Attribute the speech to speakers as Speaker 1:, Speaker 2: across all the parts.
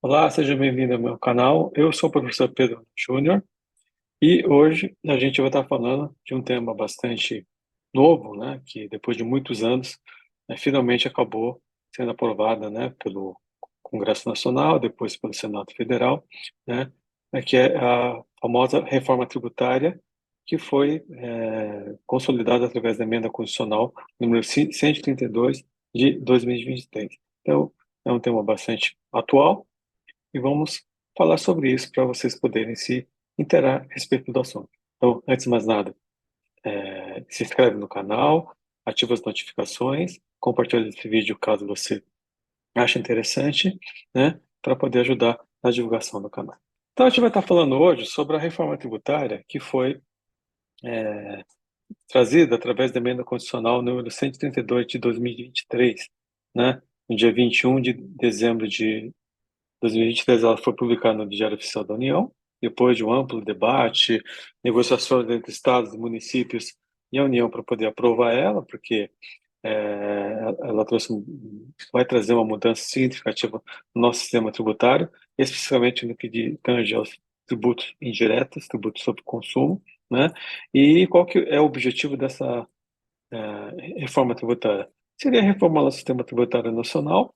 Speaker 1: Olá, seja bem-vindo ao meu canal. Eu sou o professor Pedro Júnior e hoje a gente vai estar falando de um tema bastante novo, né, que depois de muitos anos, finalmente acabou sendo aprovada, né, pelo Congresso Nacional, depois pelo Senado Federal, né, que é a famosa reforma tributária que foi consolidada através da emenda constitucional número 132 de 2023. Então, é um tema bastante atual e vamos falar sobre isso para vocês poderem se interar a respeito do assunto. Então, antes de mais nada, se inscreve no canal, ativa as notificações, compartilha esse vídeo caso você ache interessante, né, para poder ajudar na divulgação do canal. Então, a gente vai estar falando hoje sobre a reforma tributária que foi trazida através da emenda constitucional número 132 de 2023, né, no dia 21 de dezembro de 2023 ela foi publicada no Diário Oficial da União, depois de um amplo debate, negociações entre estados e municípios e a União para poder aprovar ela, porque ela vai trazer uma mudança significativa no nosso sistema tributário, especificamente no que tange aos tributos indiretos, tributos sobre consumo, né? E qual que é o objetivo dessa reforma tributária? Seria reformular o sistema tributário nacional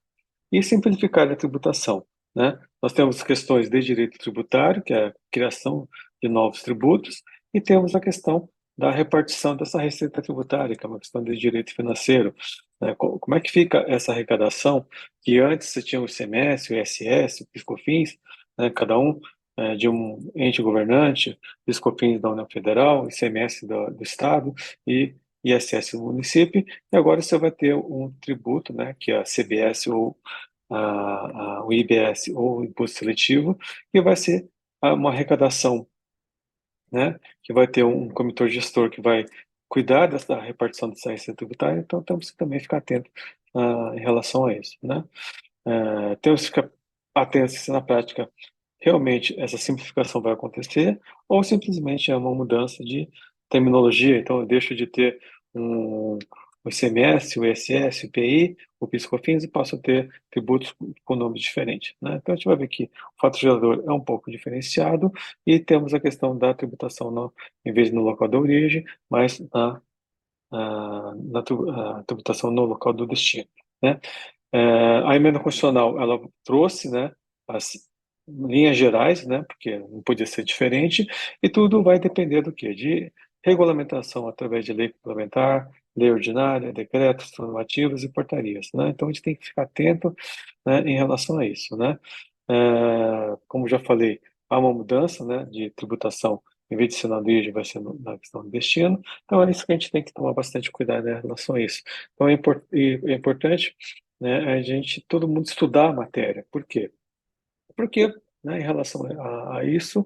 Speaker 1: e simplificar a tributação, né? Nós temos questões de direito tributário, que é a criação de novos tributos, e temos a questão da repartição dessa receita tributária, que é uma questão de direito financeiro, né? Como é que fica essa arrecadação, que antes você tinha o ICMS, o ISS, o PIS/COFINS, né? Cada um de um ente governante, PIS/COFINS da União Federal, ICMS do Estado e ISS do município, e agora você vai ter um tributo, né, que é a CBS ou o IBS ou o imposto seletivo, e vai ser uma arrecadação, né, que vai ter um comitê gestor que vai cuidar dessa repartição dessa receita tributária, então temos que também ficar atento em relação a isso, né. Temos que ficar atentos se na prática realmente essa simplificação vai acontecer ou simplesmente é uma mudança de terminologia. Então, eu deixo de ter um, o ICMS, o ISS, o IPI, o PIS/COFINS e passo a ter tributos com nomes diferentes, né? Então, a gente vai ver que o fato gerador é um pouco diferenciado e temos a questão da tributação em vez de no local da origem, mas na tributação no local do destino, né? A emenda constitucional, ela trouxe, né, as linhas gerais, né, porque não podia ser diferente, e tudo vai depender do quê? De regulamentação através de lei complementar, lei ordinária, decretos, normativas e portarias, né? Então a gente tem que ficar atento, né, em relação a isso, né? Como já falei, há uma mudança, né, de tributação, em vez de ser na origem, vai ser na questão do destino, então é isso que a gente tem que tomar bastante cuidado, né, em relação a isso. Então é importante, né, a gente, todo mundo estudar a matéria. Por quê? Porque, né, em relação a isso,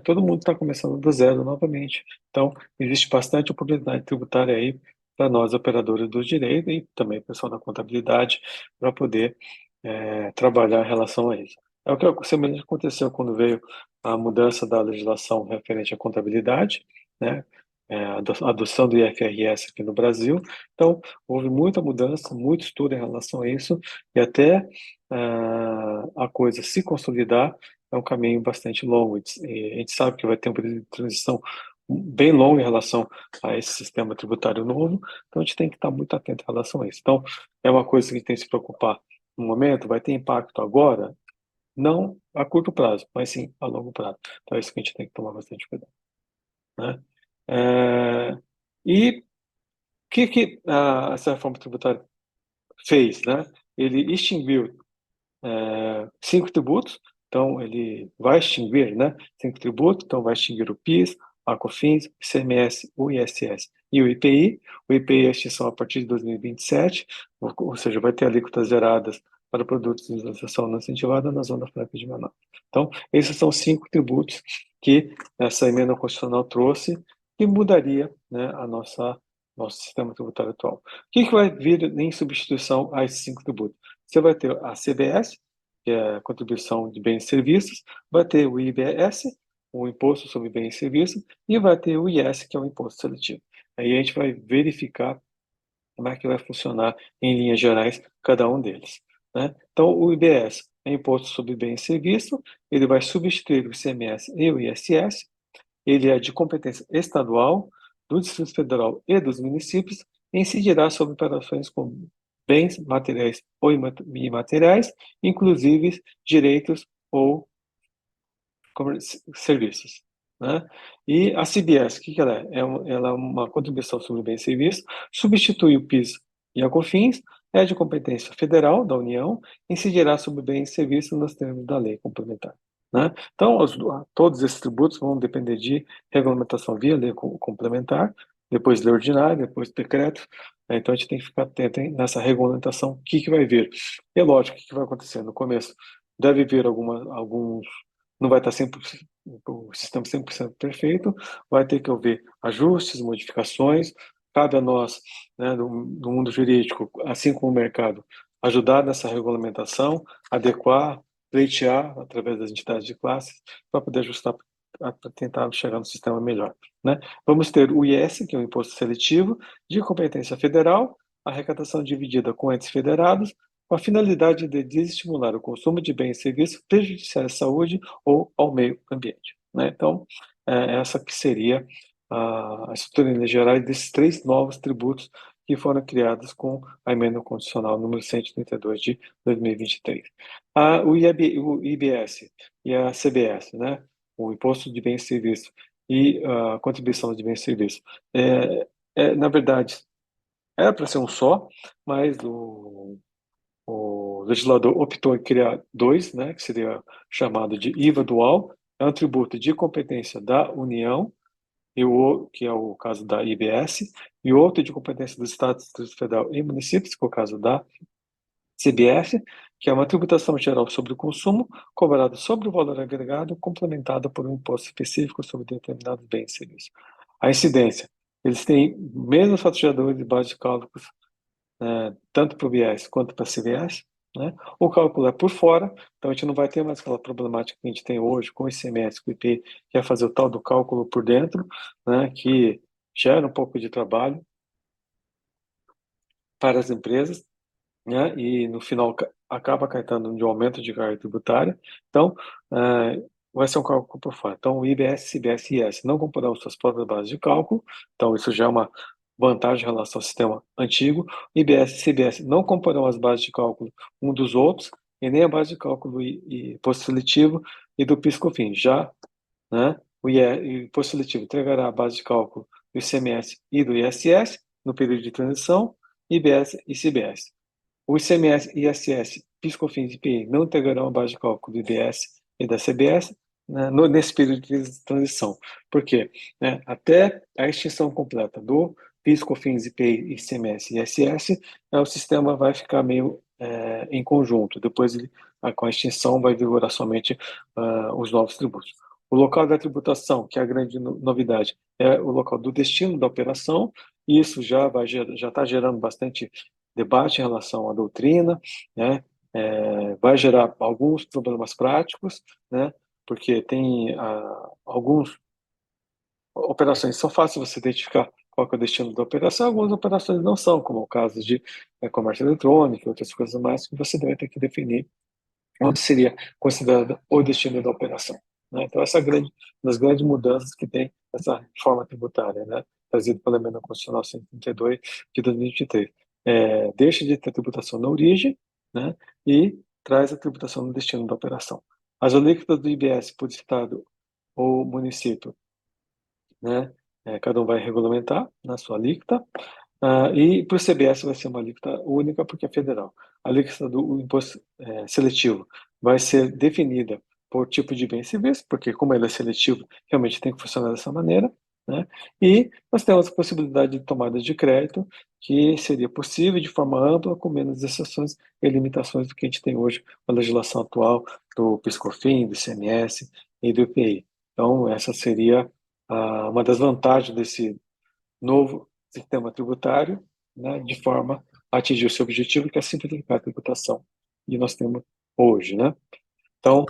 Speaker 1: todo mundo está começando do zero novamente. Então, existe bastante oportunidade tributária aí para nós, operadores do direito, e também pessoal da contabilidade, para poder trabalhar em relação a isso. É o que semelhante aconteceu quando veio a mudança da legislação referente à contabilidade, né? A adoção do IFRS aqui no Brasil. Então, houve muita mudança, muito estudo em relação a isso, e até a coisa se consolidar é um caminho bastante longo. E a gente sabe que vai ter um período de transição bem longo em relação a esse sistema tributário novo, então a gente tem que estar muito atento em relação a isso. Então, é uma coisa que a gente tem que se preocupar no momento, vai ter impacto agora? Não a curto prazo, mas sim a longo prazo. Então é isso que a gente tem que tomar bastante cuidado, né? É, e o que essa reforma tributária fez, né? Ele extinguiu cinco tributos, então ele vai extinguir, né? Cinco tributos, então vai extinguir o PIS, a COFINS, o ICMS, o ISS e o IPI. O IPI é a extinção a partir de 2027, ou seja, vai ter alíquotas zeradas para produtos de utilização não incentivada na Zona Franca de Manaus. Então, esses são cinco tributos que essa emenda constitucional trouxe que mudaria, né, nosso sistema tributário atual. O que vai vir em substituição a esses cinco tributos? Você vai ter a CBS, que é a contribuição de bens e serviços, vai ter o IBS, o Imposto sobre Bens e Serviços, e vai ter o IS, que é o Imposto Seletivo. Aí a gente vai verificar como é que vai funcionar, em linhas gerais, cada um deles, né? Então, o IBS, é Imposto sobre Bem e Serviço, ele vai substituir o ICMS e o ISS, ele é de competência estadual, do Distrito Federal e dos municípios, e incidirá sobre operações com bens materiais ou imateriais, inclusive direitos ou serviços, né? E a CBS, o que ela é? Ela é uma contribuição sobre bens e serviços, substitui o PIS e a COFINS, é de competência federal da União, incidirá sobre bens e serviços nos termos da lei complementar, né? Então, todos esses tributos vão depender de regulamentação via lei complementar, depois lei ordinária, depois decreto, né? Então a gente tem que ficar atento nessa regulamentação, o que vai vir. E é lógico, o que vai acontecer no começo? Deve vir alguns, não vai estar 100%, o sistema 100% perfeito, vai ter que haver ajustes, modificações, cabe a nós, né, do mundo jurídico, assim como o mercado, ajudar nessa regulamentação, adequar, pleitear através das entidades de classes, para poder ajustar, para tentar chegar no sistema melhor, né? Vamos ter o IS, que é o Imposto Seletivo, de competência federal, arrecadação dividida com entes federados, com a finalidade de desestimular o consumo de bens e serviços prejudiciais à saúde ou ao meio ambiente, né? Então, essa que seria a estrutura em linhas gerais desses três novos tributos que foram criados com a emenda constitucional número 132 de 2023. O IBS e a CBS, né? O Imposto de Bens e Serviços e a contribuição de bens e serviços. Na verdade, era para ser um só, mas o legislador optou em criar dois, né, que seria chamado de IVA dual, é um tributo de competência da União, que é o caso da IBS, e outro de competência dos Estados, Distrito Federal e municípios, que é o caso da CBF, que é uma tributação geral sobre o consumo, cobrada sobre o valor agregado, complementada por um imposto específico sobre determinados bens e serviços. A incidência, eles têm mesmos faturadores de base de cálculos, tanto para o BIS quanto para a CBS, né? O cálculo é por fora, então a gente não vai ter mais aquela problemática que a gente tem hoje com o ICMS, com o IPI, que é fazer o tal do cálculo por dentro, né? Que gera um pouco de trabalho para as empresas, né? E no final acaba acarretando de um aumento de carga tributária. Então, vai ser um cálculo por fora. Então, o IBS, CBS e IS não comporão suas próprias bases de cálculo, então isso já é uma vantagem em relação ao sistema antigo. O IBS e CBS não comporão as bases de cálculo um dos outros, e nem a base de cálculo e imposto seletivo e do PIS/COFINS. Já, né, o imposto seletivo entregará a base de cálculo do ICMS e do ISS no período de transição, IBS e CBS. O ICMS, ISS, PIS/COFINS e IPI não integrarão a base de cálculo do IBS e da CBS, né, nesse período de transição. Por quê? Né, até a extinção completa do PIS/COFINS, IPI, ICMS e ISS, o sistema vai ficar meio em conjunto. Depois, com a extinção, vai vigorar somente os novos tributos. O local da tributação, que é a grande novidade, é o local do destino da operação, e isso já está gerando bastante debate em relação à doutrina, né? Vai gerar alguns problemas práticos, né? Porque tem algumas operações que são fáceis você identificar qual é o destino da operação, algumas operações não são, como o caso de comércio eletrônico e outras coisas mais, que você deve ter que definir onde seria considerado o destino da operação, né? Então, essa é uma das grandes mudanças que tem essa reforma tributária, né, trazida pela Emenda Constitucional 132 de 2023. Deixa de ter tributação na origem, né, e traz a tributação no destino da operação. As alíquotas do IBS por estado ou município, né, cada um vai regulamentar na sua alíquota. E para o CBS vai ser uma alíquota única, porque é federal. A alíquota do imposto seletivo vai ser definida por tipo de bem e serviço, porque como ele é seletivo, realmente tem que funcionar dessa maneira, né? E nós temos a possibilidade de tomada de crédito, que seria possível de forma ampla, com menos exceções e limitações do que a gente tem hoje com a legislação atual do PIS/COFINS, do ICMS e do IPI. Então, essa seria uma das vantagens desse novo sistema tributário, né, de forma a atingir o seu objetivo, que é simplificar a tributação. E nós temos hoje, né? Então,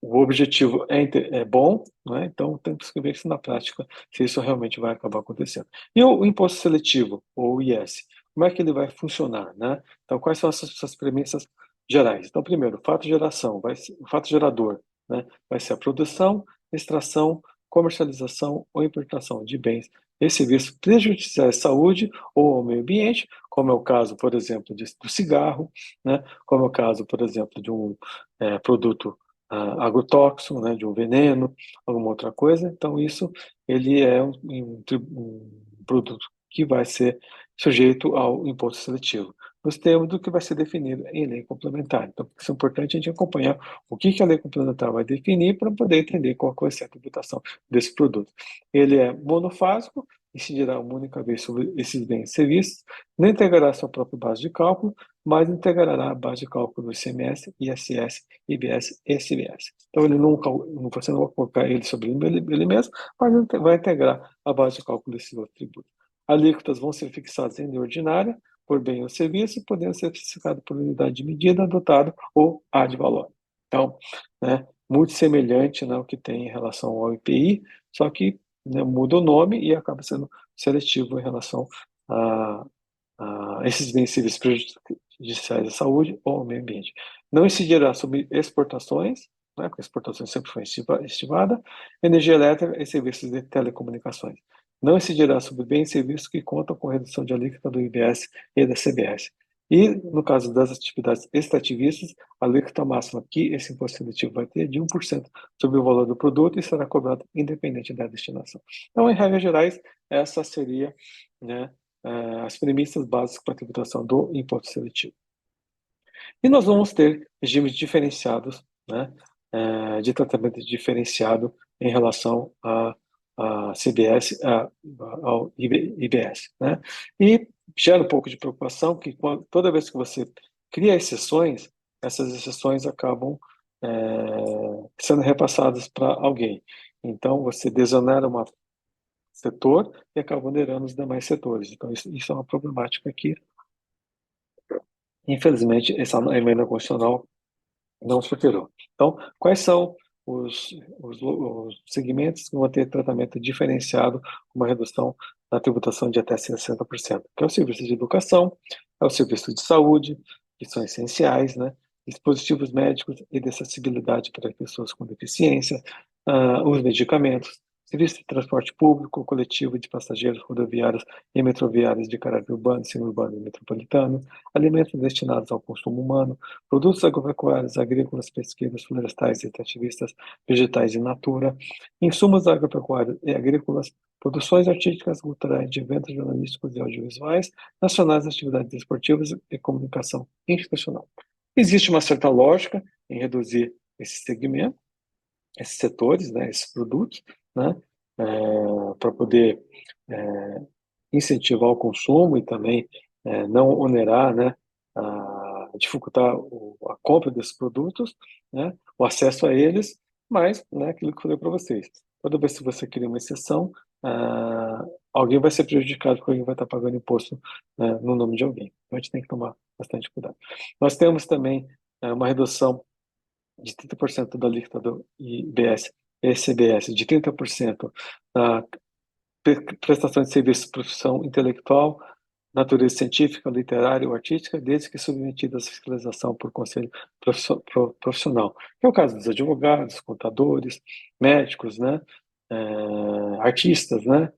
Speaker 1: o objetivo é bom, né? Então temos que ver isso na prática, se isso realmente vai acabar acontecendo. E o imposto seletivo, ou IS, como é que ele vai funcionar, né? Então, quais são essas premissas gerais? Então, primeiro, o fato gerador, né? Vai ser a produção, extração, comercialização ou importação de bens e serviços prejudiciais à saúde ou ao meio ambiente, como é o caso, por exemplo, do cigarro, né? Como é o caso, por exemplo, de um produto agrotóxico, né? De um veneno, alguma outra coisa. Então, isso ele é um produto que vai ser sujeito ao imposto seletivo, nos termos do que vai ser definido em lei complementar. Então, isso é importante a gente acompanhar o que a lei complementar vai definir para poder entender qual vai ser a tributação desse produto. Ele é monofásico, incidirá uma única vez sobre esses bens e serviços, não integrará sua própria base de cálculo, mas integrará a base de cálculo do ICMS, ISS, IBS e CBS. Então, você não vai colocar ele sobre ele mesmo, mas vai integrar a base de cálculo desse outro tributo. Alíquotas vão ser fixadas em lei ordinária, por bem ou serviço, podendo ser especificado por unidade de medida adotada ou ad valorem. Então, né, muito semelhante, né, ao que tem em relação ao IPI, só que, né, muda o nome e acaba sendo seletivo em relação a, esses bens e serviços prejudiciais à saúde ou ao meio ambiente. Não incidirá sobre exportações, né, porque exportações sempre foi estimada, energia elétrica e serviços de telecomunicações. Não incidirá sobre bens e serviços que contam com redução de alíquota do IBS e da CBS. E, no caso das atividades extrativistas, a alíquota máxima que esse imposto seletivo vai ter é de 1% sobre o valor do produto e será cobrado independente da destinação. Então, em regras gerais, essa seria, né, as premissas básicas para a tributação do imposto seletivo. E nós vamos ter regimes diferenciados, né, de tratamento diferenciado em relação a CBS, ao IBS, né? E gera um pouco de preocupação que toda vez que você cria exceções, essas exceções acabam sendo repassadas para alguém. Então, você desonera um setor e acaba onerando os demais setores. Então, isso é uma problemática que, infelizmente, essa emenda constitucional não superou. Então, quais são os segmentos que vão ter tratamento diferenciado, com uma redução da tributação de até 60%? Que é o serviço de educação, é o serviço de saúde, que são essenciais, né? Dispositivos médicos e de acessibilidade para pessoas com deficiência, os medicamentos, serviço de transporte público, coletivo de passageiros rodoviários e metroviários de caráter urbano, semiurbano e metropolitano, alimentos destinados ao consumo humano, produtos agropecuários, agrícolas, pesqueiros, florestais e extrativistas, vegetais e natura, insumos agropecuários e agrícolas, produções artísticas, culturais, de eventos jornalísticos e audiovisuais, nacionais, atividades esportivas e comunicação institucional. Existe uma certa lógica em reduzir esse segmento, esses setores, né, esses produtos, né, para poder incentivar o consumo e também não onerar, né, dificultar a compra desses produtos, né, o acesso a eles, mas, né, aquilo que eu falei para vocês, toda vez que você cria uma exceção, alguém vai ser prejudicado porque alguém vai estar pagando imposto, né, no nome de alguém. Então a gente tem que tomar bastante cuidado. Nós temos também uma redução de 30% da alíquota do IBS e CBS, de 30% da prestação de serviço de produção intelectual, natureza científica, literária ou artística, desde que submetidas à fiscalização por conselho profissional. Que é o caso dos advogados, contadores, médicos, né, artistas, né,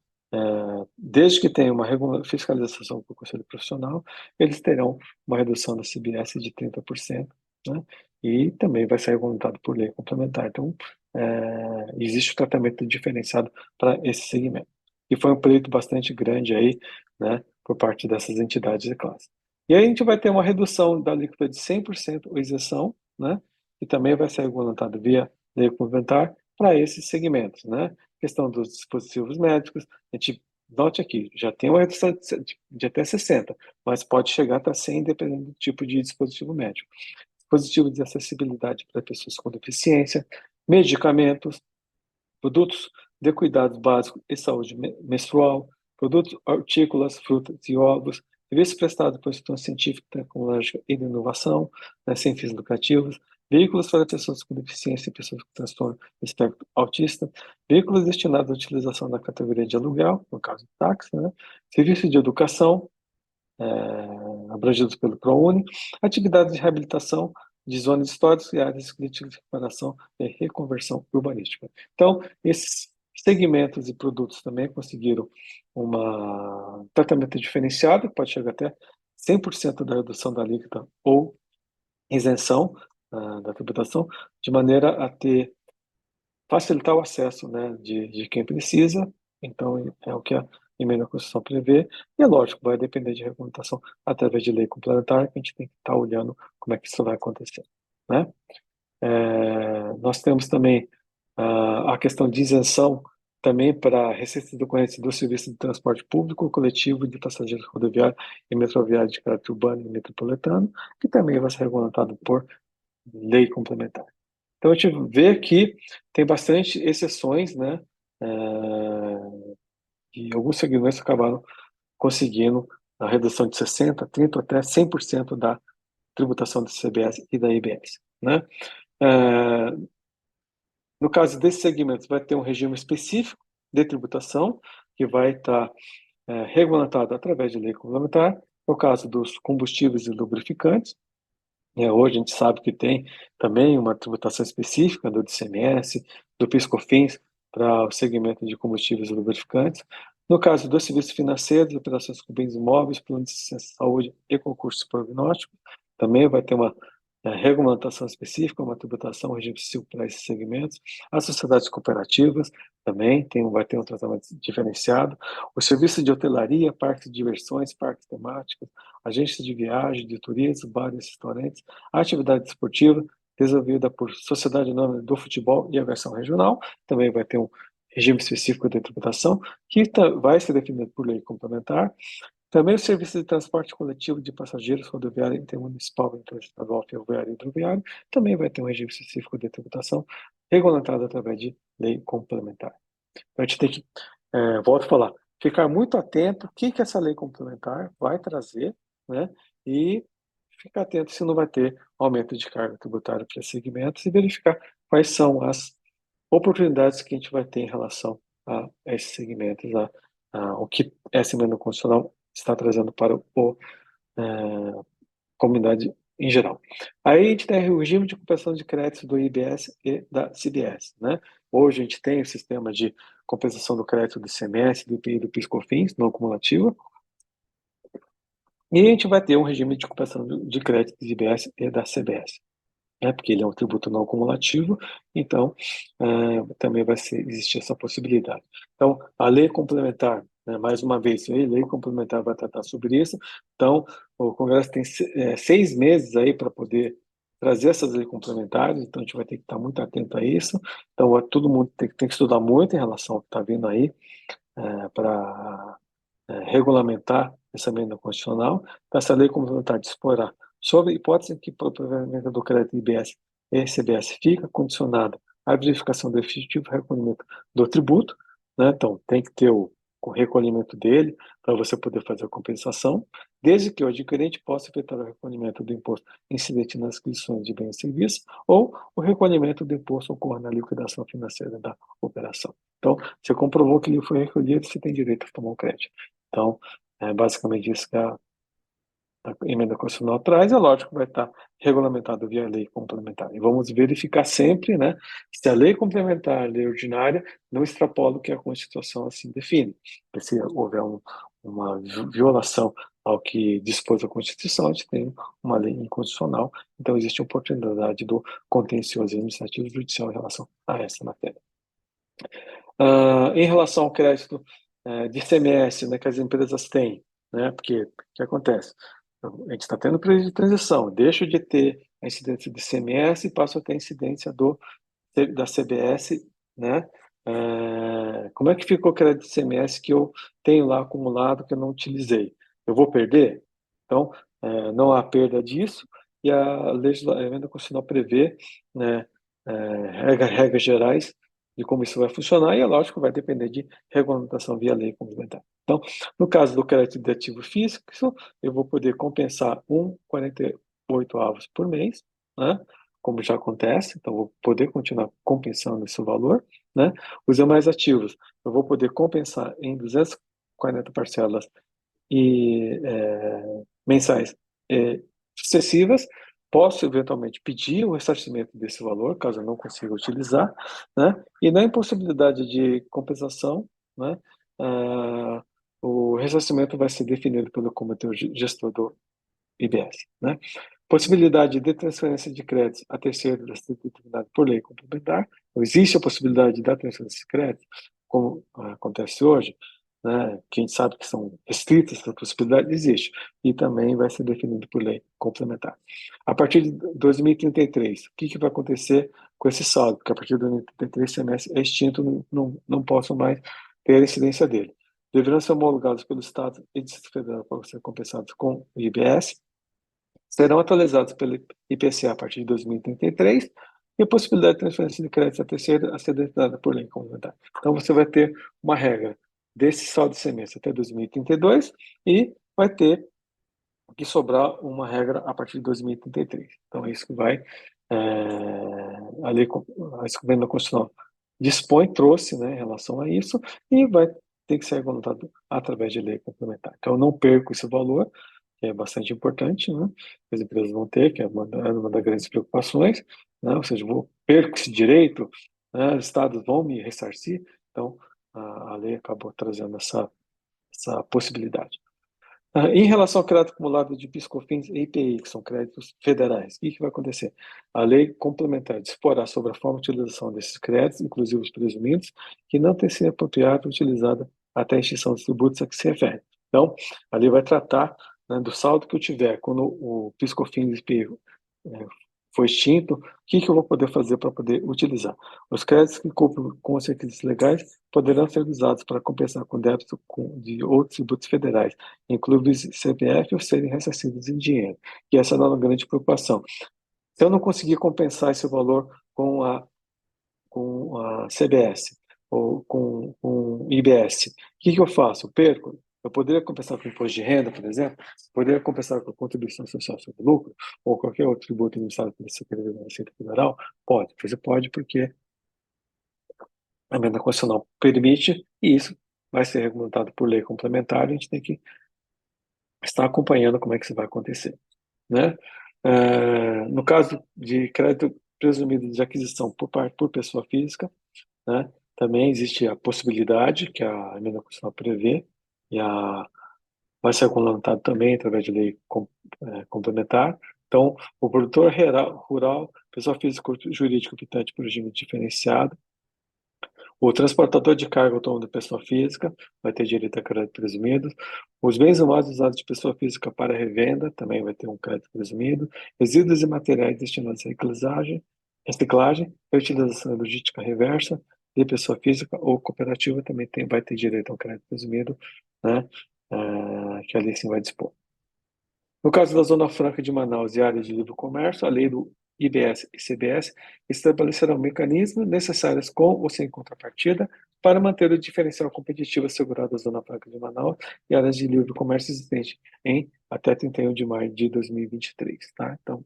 Speaker 1: desde que tenha uma fiscalização por conselho profissional, eles terão uma redução da CBS de 30%, né, e também vai ser regulamentado por lei complementar. Então, existe um tratamento diferenciado para esse segmento. E foi um pleito bastante grande aí, né, por parte dessas entidades de classe. E aí a gente vai ter uma redução da alíquota de 100% ou isenção, né, que também vai ser regulamentado via lei complementar para esses segmentos, né. Questão dos dispositivos médicos, a gente note aqui, já tem uma redução de até 60, mas pode chegar até 100 dependendo do tipo de dispositivo médico. Dispositivos de acessibilidade para pessoas com deficiência, medicamentos, produtos de cuidados básicos e saúde menstrual, produtos hortícolas, frutas e ovos, serviços prestados por instituição científica, tecnológica e de inovação, né, sem fins lucrativos, veículos para pessoas com deficiência e pessoas com transtorno do espectro autista, veículos destinados à utilização da categoria de aluguel, no caso táxi, né, serviços de educação, abrangidos pelo ProUni, atividades de reabilitação de zonas históricas e áreas críticas de recuperação e reconversão urbanística. Então, esses segmentos e produtos também conseguiram um tratamento diferenciado, que pode chegar até 100% da redução da alíquota ou isenção da tributação, de maneira a facilitar o acesso, né, de quem precisa. Então, é o que a emenda à Constituição prevê, e é lógico, vai depender de regulamentação através de lei complementar, que a gente tem que estar olhando como é que isso vai acontecer, né? Nós temos também a questão de isenção também para receitas decorrentes do serviço de transporte público, coletivo de passageiros rodoviário e metroviário de caráter urbano e metropolitano, que também vai ser regulamentado por lei complementar. Então, a gente vê que tem bastante exceções, né? E alguns segmentos acabaram conseguindo a redução de 60%, 30% até 100% da tributação do CBS e da IBS, né? No caso desses segmentos, vai ter um regime específico de tributação, que vai estar regulamentado através de lei complementar. No caso dos combustíveis e lubrificantes, hoje a gente sabe que tem também uma tributação específica do ICMS, do PIS/COFINS para o segmento de combustíveis e lubrificantes. No caso dos serviços financeiros, operações com bens imóveis, planos de assistência à saúde e concursos prognósticos, também vai ter uma regulamentação específica, uma tributação, um regime específico para esses segmentos. As sociedades cooperativas também vai ter um tratamento diferenciado. Os serviços de hotelaria, parques de diversões, parques temáticos, agências de viagem, de turismo, bares, restaurantes, a atividade esportiva desenvolvida por sociedade anônima do futebol e aviação regional, também vai ter um regime específico de tributação, que vai ser definido por lei complementar. Também o serviço de transporte coletivo de passageiros rodoviário intermunicipal, interestadual, ferroviário e hidroviário, também vai ter um regime específico de tributação regulamentado através de lei complementar. Então, a gente tem que, volto a falar, ficar muito atento o que essa lei complementar vai trazer, né? E ficar atento se não vai ter aumento de carga tributária para segmentos e verificar quais são as oportunidades que a gente vai ter em relação a esses segmentos, o que essa emenda constitucional está trazendo para a comunidade em geral. Aí a gente tem o regime de compensação de créditos do IBS e da CBS, né? Hoje a gente tem o sistema de compensação do crédito do ICMS, do IPI e do PIS/COFINS, não cumulativo, e a gente vai ter um regime de compensação de crédito do IBS e da CBS, né? Porque ele é um tributo não cumulativo, então também vai existir essa possibilidade. Então, a lei complementar, né, mais uma vez, a lei complementar vai tratar sobre isso, então o Congresso tem 6 meses aí para poder trazer essas leis complementares, então a gente vai ter que estar muito atento a isso, então todo mundo tem que estudar muito em relação ao que está vindo aí, para regulamentar essa emenda constitucional. Essa lei complementar disporá sobre a hipótese que o provimento do crédito IBS e CBS fica condicionado à verificação do efetivo recolhimento do tributo, né? Então, tem que ter o recolhimento dele para você poder fazer a compensação, desde que o adquirente possa efetuar o recolhimento do imposto incidente nas aquisições de bens e serviços ou o recolhimento do imposto ocorra na liquidação financeira da operação. Então, você comprovou que ele foi recolhido, você tem direito a tomar o crédito. Então, é basicamente isso que a emenda constitucional traz, é lógico que vai estar regulamentado via lei complementar. E vamos verificar sempre, né, se a lei complementar, a lei ordinária, não extrapola o que a Constituição assim define. Se houver uma violação ao que dispôs a Constituição, a gente tem uma lei inconstitucional, então existe oportunidade do contencioso administrativo judicial em relação a essa matéria. Em relação ao crédito de ICMS, né, que as empresas têm, né, porque o que acontece? A gente está tendo período de transição, deixo de ter a incidência do ICMS e passo a ter a incidência da CBS, né? Como é que ficou o crédito de ICMS que eu tenho lá acumulado que eu não utilizei? Eu vou perder? Então, não há perda disso e a emenda constitucional prevê, né, regras gerais de como isso vai funcionar, e é lógico, vai depender de regulamentação via lei complementar. Então, no caso do crédito de ativo físico, eu vou poder compensar 1,48 avos por mês, né? Como já acontece, então vou poder continuar compensando esse valor, né? Os demais ativos, eu vou poder compensar em 240 parcelas mensais sucessivas, posso eventualmente pedir o ressarcimento desse valor, caso eu não consiga utilizar, né? E na impossibilidade de compensação, né, o ressarcimento vai ser definido pelo comitê gestor do IBS, né? Possibilidade de transferência de créditos a terceiro a ser determinado por lei complementar. Então, existe a possibilidade da transferência de crédito, como acontece hoje, né, que a gente sabe que são restritas, essa possibilidade existe, e também vai ser definido por lei complementar. A partir de 2033, o que vai acontecer com esse saldo? Porque a partir de 2033, o semestre é extinto, não posso mais ter a incidência dele. Deverão ser homologados pelo Estado e Distrito Federal para ser compensados com o IBS, serão atualizados pelo IPCA a partir de 2033 e a possibilidade de transferência de créditos a terceiro a ser determinada por lei complementar. Então, você vai ter uma regra desse saldo de semestre até 2032 e vai ter que sobrar uma regra a partir de 2033. Então, é isso que vai a lei, a emenda constitucional dispõe, trouxe, né, em relação a isso, e vai ter que ser regulamentado através de lei complementar. Então, eu não perco esse valor, que é bastante importante, né? As empresas vão ter, que é uma das grandes preocupações, né? Ou seja, vou perco esse direito, né? Os estados vão me ressarcir, então a lei acabou trazendo essa possibilidade. Em relação ao crédito acumulado de PIS/COFINS e IPI, que são créditos federais, o que vai acontecer? A lei complementar disporá sobre a forma de utilização desses créditos, inclusive os presumidos, que não tem sido apropriada ou utilizada até a extinção dos tributos a que se refere. Então, a lei vai tratar, né, do saldo que eu tiver quando o PIS/COFINS e IPI foi extinto, o que eu vou poder fazer para poder utilizar? Os créditos que cumprem com os requisitos legais poderão ser usados para compensar com débito de outros tributos federais, incluindo o CPF, ou serem ressarcidos em dinheiro. E essa é uma grande preocupação. Se eu não conseguir compensar esse valor com a CBS ou com o IBS, o que eu faço? Perco? Eu poderia compensar com imposto de renda, por exemplo, poderia compensar com contribuição social sobre lucro, ou qualquer outro tributo administrado pela Secretaria da Receita Federal? Pode, você pode, porque a emenda constitucional permite, e isso vai ser regulamentado por lei complementar, e a gente tem que estar acompanhando como é que isso vai acontecer, né? No caso de crédito presumido de aquisição por pessoa física, né, também existe a possibilidade que a emenda constitucional prevê, e vai ser regulamentado também através de lei complementar. Então, o produtor rural, pessoa física ou jurídica optante por regime diferenciado, o transportador de carga autônomo de pessoa física vai ter direito a crédito presumido. Os bens humanos usados de pessoa física para revenda também vai ter um crédito presumido. Resíduos e materiais destinados à reciclagem, reutilização logística reversa de pessoa física ou cooperativa também vai ter direito a um crédito presumido, né? Que a lei sim vai dispor. No caso da Zona Franca de Manaus e área de livre comércio, a lei do IBS e CBS estabelecerão mecanismos necessários com ou sem contrapartida para manter o diferencial competitivo assegurado à Zona Franca de Manaus e áreas de livre comércio existente em até 31 de maio de 2023, tá? Então,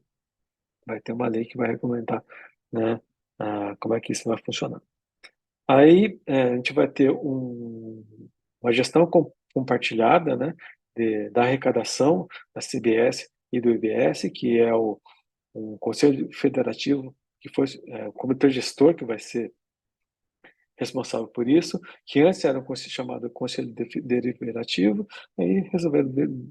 Speaker 1: vai ter uma lei que vai regulamentar, né, como é que isso vai funcionar. Aí, a gente vai ter uma gestão compartilhada, né, da arrecadação da CBS e do IBS, que é um conselho federativo, que foi o comitê gestor que vai ser responsável por isso, que antes era um conselho chamado Conselho Deliberativo, aí resolveram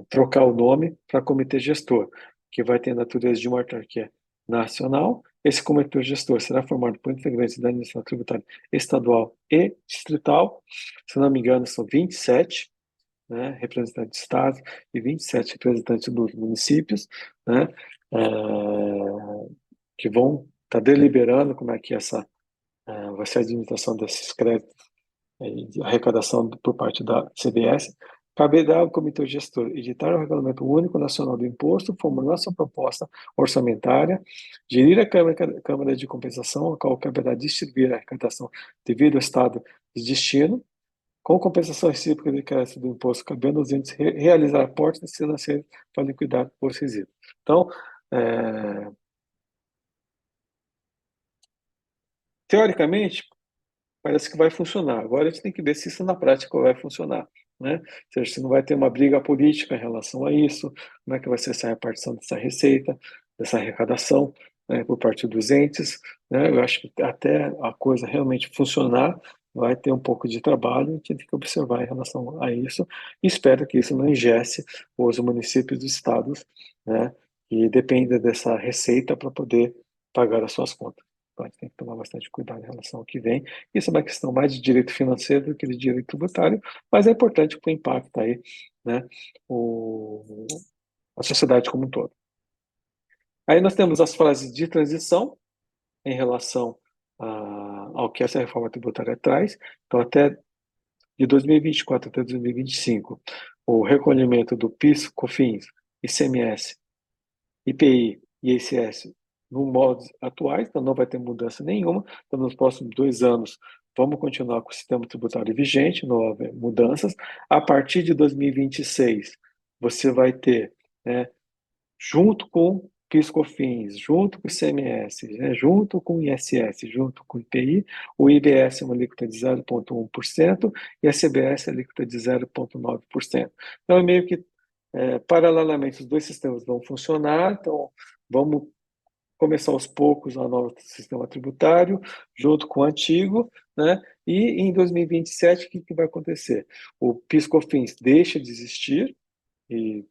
Speaker 1: trocar o nome para comitê gestor, que vai ter a natureza de uma autarquia nacional. Esse comitê gestor será formado por integrantes da administração tributária estadual e distrital. Se não me engano, são 27, né, representantes de estados e 27 representantes dos municípios, né, que vão estar deliberando como é que vai ser a administração desses créditos de arrecadação por parte da CBS. Caberá ao Comitê Gestor editar o Regulamento Único Nacional do Imposto, formular sua proposta orçamentária, gerir a Câmara de Compensação, a qual caberá distribuir a arrecadação devido ao estado de destino, com compensação recíproca de crédito do imposto, cabendo aos entes realizar aportes financeiros para liquidar os resíduos. Então, teoricamente, parece que vai funcionar. Agora a gente tem que ver se isso na prática vai funcionar, né? Ou seja, se não vai ter uma briga política em relação a isso, como é que vai ser essa repartição dessa receita, dessa arrecadação, né, por parte dos entes, né? Eu acho que até a coisa realmente funcionar, vai ter um pouco de trabalho, a gente tem que observar em relação a isso, e espero que isso não engesse os municípios dos estados, né, que dependem dessa receita para poder pagar as suas contas. Então, a gente tem que tomar bastante cuidado em relação ao que vem. Isso é uma questão mais de direito financeiro do que de direito tributário, mas é importante porque impacta aí, né, o, a sociedade como um todo. Aí nós temos as fases de transição em relação ao que essa reforma tributária traz. Então, até de 2024 até 2025, o recolhimento do PIS, COFINS, ICMS, IPI e ICS no modos atuais, então não vai ter mudança nenhuma. Então, nos próximos 2 anos, vamos continuar com o sistema tributário vigente, não vai haver mudanças. A partir de 2026, você vai ter, né, junto com PIS/COFINS, junto com o ICMS, né, junto com o ISS, junto com o IPI, o IBS é uma alíquota de 0,1% e a CBS é alíquota de 0,9%. Então, é meio que, paralelamente, os dois sistemas vão funcionar, então vamos começar aos poucos o novo sistema tributário, junto com o antigo, né? E em 2027, o que vai acontecer? O PIS/COFINS deixa de existir, e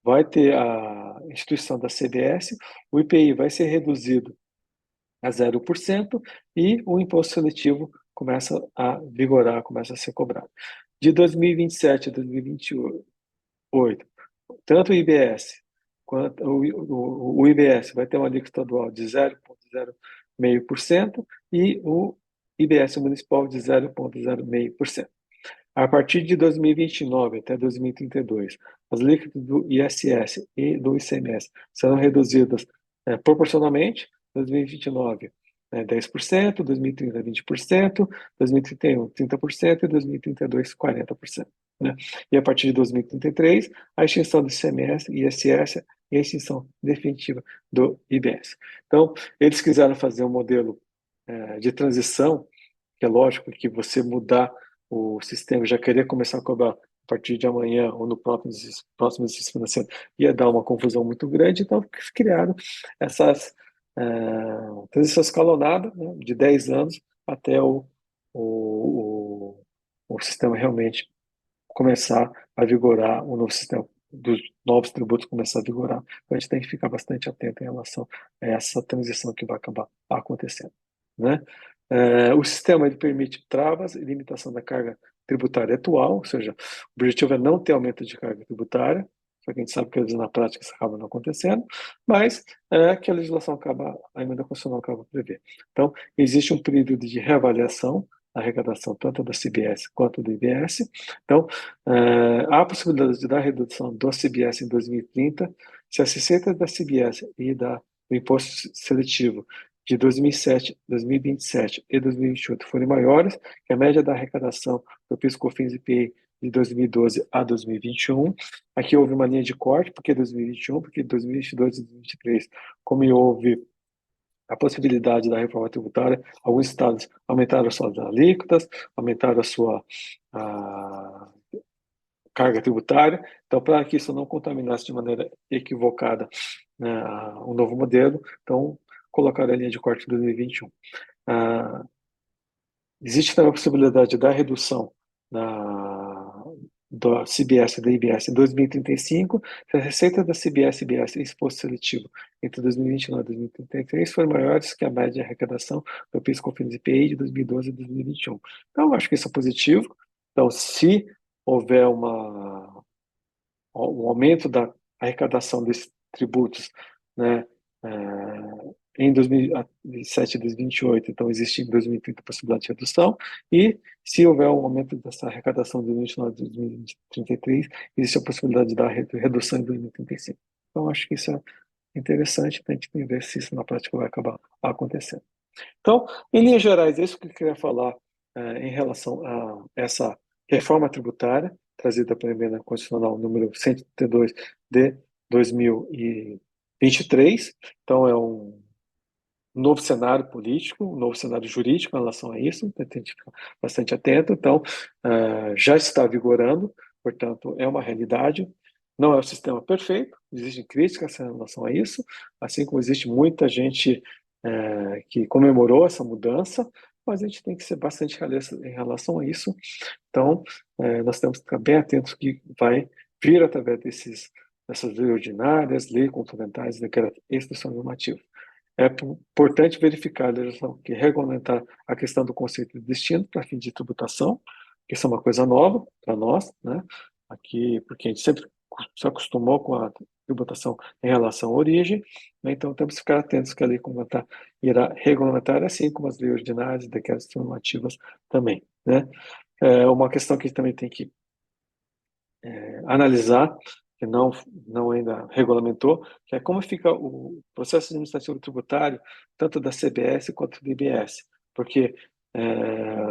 Speaker 1: vai ter a instituição da CBS, o IPI vai ser reduzido a 0% e o imposto seletivo começa a vigorar, começa a ser cobrado. De 2027 a 2028, tanto o IBS quanto o IBS vai ter uma alíquota estadual de 0,05% e o IBS municipal de 0,05%. A partir de 2029 até 2032, as alíquotas do ISS e do ICMS serão reduzidas proporcionalmente. 2029, 10%, 2030, 20%, 2031, 30% e 2032, 40%. Né? E a partir de 2033, a extinção do ICMS e ISS e a extinção definitiva do IBS. Então, eles quiseram fazer um modelo de transição, que é lógico que você mudar o sistema, já querer começar a cobrar a partir de amanhã ou no próximo exercício financeiro, ia dar uma confusão muito grande, então criaram essas transição escalonada, né, de 10 anos até o, o sistema realmente começar a vigorar, o novo sistema dos novos tributos começar a vigorar. Então, a gente tem que ficar bastante atento em relação a essa transição que vai acabar acontecendo, né? O sistema ele permite travas e limitação da carga tributária atual, ou seja, o objetivo é não ter aumento de carga tributária, só que a gente sabe que às vezes na prática isso acaba não acontecendo, mas que a legislação acaba, a emenda constitucional acaba prevendo. Então, existe um período de reavaliação da arrecadação tanto da CBS quanto do IBS. Então, há a possibilidade de dar redução do CBS em 2030, se as receitas da CBS e do imposto seletivo de 2007, 2027 e 2028 forem maiores que a média da arrecadação do PIS/COFINS e IPI de 2012 a 2021. Aqui houve uma linha de corte, porque 2021, porque 2022 e 2023, como houve a possibilidade da reforma tributária, alguns estados aumentaram as suas alíquotas, aumentaram a sua carga tributária. Então, para que isso não contaminasse de maneira equivocada, né, o novo modelo, então colocaram a linha de corte de 2021. Existe também a possibilidade da redução da CBS e da IBS em 2035, se a receita da CBS, IBS e exposto seletivo entre 2029 e 2033 forem maiores que a média de arrecadação do PIS/COFINS e IPI de 2012 a 2021. Então, eu acho que isso é positivo. Então, se houver um aumento da arrecadação desses tributos, né, em 2007 e 2028, então existe em 2030 a possibilidade de redução, e se houver um aumento dessa arrecadação de 2029 e 2033, existe a possibilidade da redução em 2035. Então, acho que isso é interessante, a gente tem que ver se isso na prática vai acabar acontecendo. Então, em linhas gerais, é isso que eu queria falar em relação a essa reforma tributária, trazida pela emenda constitucional número 132 de 2023. Então, é novo cenário político, um novo cenário jurídico em relação a isso, tem que ficar bastante atento. Então, já está vigorando, portanto, é uma realidade. Não é o sistema perfeito, existem críticas em relação a isso, assim como existe muita gente que comemorou essa mudança, mas a gente tem que ser bastante realista em relação a isso. Então, nós temos que ficar bem atentos que vai vir através dessas leis ordinárias, leis complementares, decretos extranormativos. É importante verificar a legislação que regulamentar a questão do conceito de destino para fim de tributação, que isso é uma coisa nova para nós, né? Aqui, porque a gente sempre se acostumou com a tributação em relação à origem, né? Então temos que ficar atentos que a lei complementar irá regulamentar, assim como as leis ordinárias e decretos normativas também, né? Uma questão que a gente também tem que analisar, que não ainda regulamentou, que é como fica o processo administrativo tributário, tanto da CBS quanto do IBS. Porque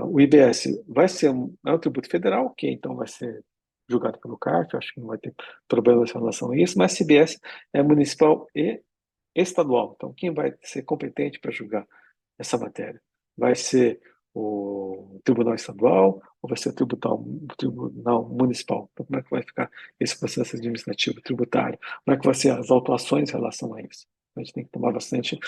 Speaker 1: o IBS vai ser é um tributo federal, ok, então vai ser julgado pelo CARF, acho que não vai ter problema em relação a isso, mas CBS é municipal e estadual. Então, quem vai ser competente para julgar essa matéria? Vai ser o Tribunal Estadual ou vai ser o Tribunal Municipal? Então, como é que vai ficar esse processo administrativo tributário? Como é que vai ser as autuações em relação a isso? A gente tem que tomar bastante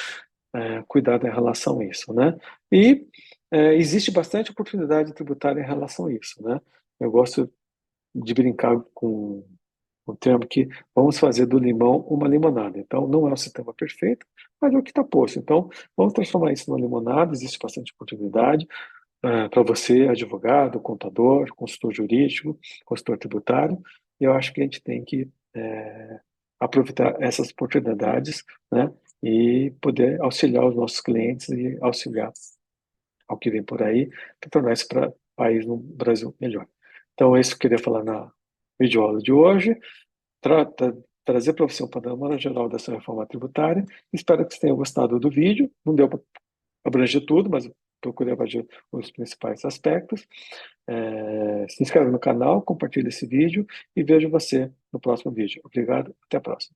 Speaker 1: cuidado em relação a isso, né? E existe bastante oportunidade tributária em relação a isso, né? Eu gosto de brincar com o termo que vamos fazer do limão uma limonada. Então, não é um sistema perfeito, mas é o que está posto. Então, vamos transformar isso numa limonada, existe bastante oportunidade para você, advogado, contador, consultor jurídico, consultor tributário, e eu acho que a gente tem que aproveitar essas oportunidades, né, e poder auxiliar os nossos clientes e auxiliar ao que vem por aí, para tornar esse país no Brasil melhor. Então, é isso que eu queria falar na videoaula de hoje. Trazer para você um panorama geral dessa reforma tributária. Espero que você tenha gostado do vídeo. Não deu para abranger tudo, mas procurei abranger os principais aspectos. Se inscreva no canal, compartilhe esse vídeo e vejo você no próximo vídeo. Obrigado, até a próxima.